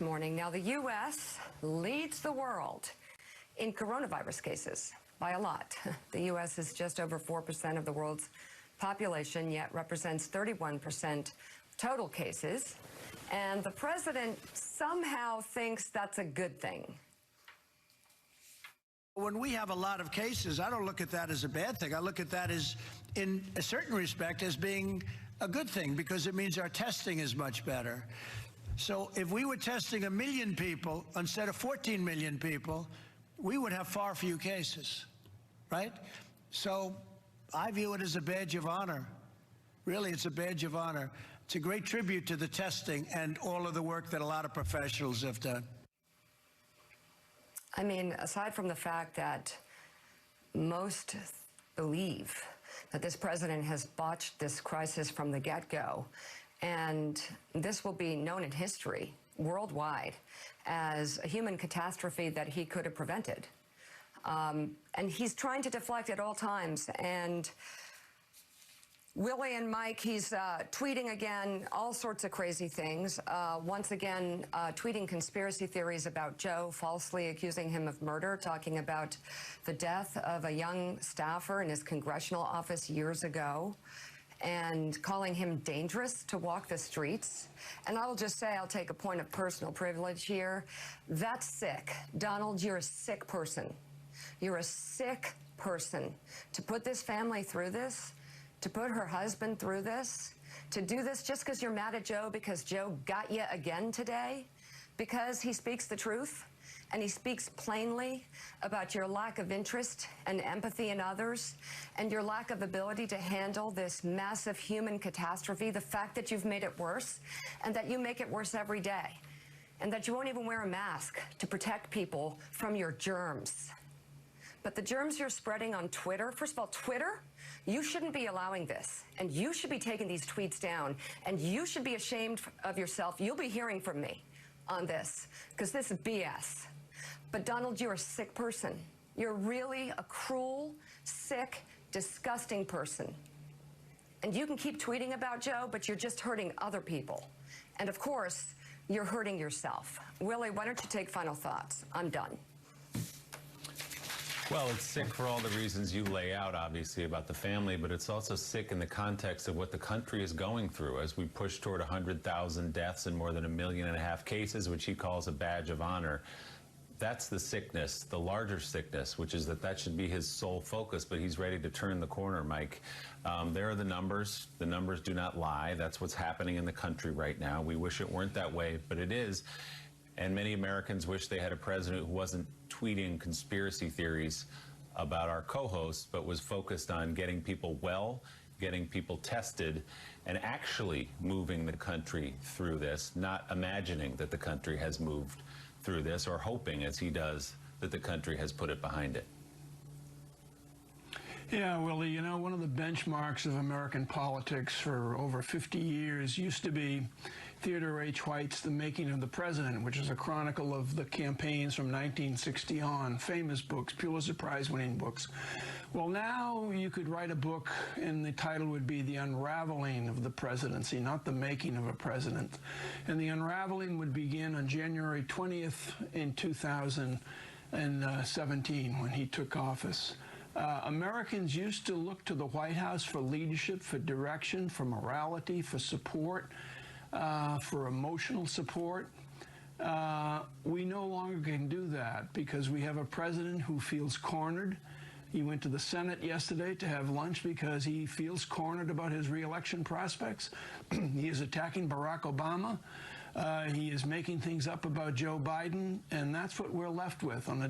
Morning. Now, the U.S. leads the world in coronavirus cases by a lot. The U.S. is just over 4% of the world's population, yet represents 31% total cases. And the president somehow thinks that's a good thing. When we have a lot of cases, I don't look at that as a bad thing. I look at that as, in a certain respect, as being a good thing, because it means our testing is much better. So if we were testing 1 million people instead of 14 million people, we would have far fewer cases, right? So I view it as a badge of honor. Really, it's a badge of honor. It's a great tribute to the testing and all of the work that a lot of professionals have done. I mean, aside from the fact that most believe that this president has botched this crisis from the get-go, and this will be known in history worldwide as a human catastrophe that he could have prevented. And he's trying to deflect at all times. And Willie and Mike, he's tweeting again all sorts of crazy things. Once again, tweeting conspiracy theories about Joe, falsely accusing him of murder, talking about the death of a young staffer in his congressional office years ago, and calling him dangerous to walk the streets. And I will just say, I'll take a point of personal privilege here. That's sick. Donald, you're a sick person. You're a sick person. To put this family through this, to put her husband through this, to do this just because you're mad at Joe because Joe got you again today, because he speaks the truth and he speaks plainly about your lack of interest and empathy in others and your lack of ability to handle this massive human catastrophe, the fact that you've made it worse and that you make it worse every day, and that you won't even wear a mask to protect people from your germs. But the germs you're spreading on Twitter, first of all, Twitter, you shouldn't be allowing this, and you should be taking these tweets down, and you should be ashamed of yourself. You'll be hearing from me on this, because this is BS. But Donald, you're a sick person. You're really a cruel, sick, disgusting person. And you can keep tweeting about Joe, but you're just hurting other people. And of course, you're hurting yourself. Willie, why don't you take final thoughts? I'm done. Well, it's sick for all the reasons you lay out, obviously, about the family, but it's also sick in the context of what the country is going through as we push toward 100,000 deaths and more than 1.5 million cases, which he calls a badge of honor. That's the sickness, the larger sickness, which is that should be his sole focus, but he's ready to turn the corner, Mike. There are the numbers. The numbers do not lie. That's what's happening in the country right now. We wish it weren't that way, but it is. And many Americans wish they had a president who wasn't tweeting conspiracy theories about our co-hosts, but was focused on getting people well, getting people tested, and actually moving the country through this, not imagining that the country has moved through this or hoping, as he does, that the country has put it behind it. Yeah, Willie, you know, one of the benchmarks of American politics for over 50 years used to be Theodore H. White's The Making of the President, which is a chronicle of the campaigns from 1960 on, famous books, Pulitzer Prize-winning books. Well, now you could write a book and the title would be The Unraveling of the Presidency, not The Making of a President. And the unraveling would begin on January 20th in 2017 when he took office. Americans used to look to the White House for leadership, for direction, for morality, for support, for emotional support. We no longer can do that because we have a president who feels cornered. He went to the Senate yesterday to have lunch because he feels cornered about his re-election prospects. He is attacking Barack Obama. He is making things up about Joe Biden, and that's what we're left with on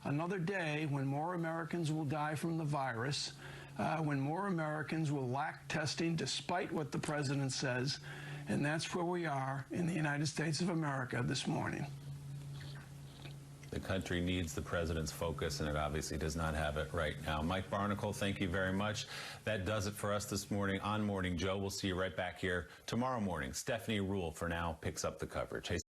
another day when more Americans will die from the virus, when more Americans will lack testing despite what the president says, and that's where we are in the United States of America this morning. The country needs the president's focus, and it obviously does not have it right now. Mike Barnicle, thank you very much. That does it for us this morning on Morning Joe. We'll see you right back here tomorrow morning. Stephanie Ruhle, for now, picks up the coverage. Hey,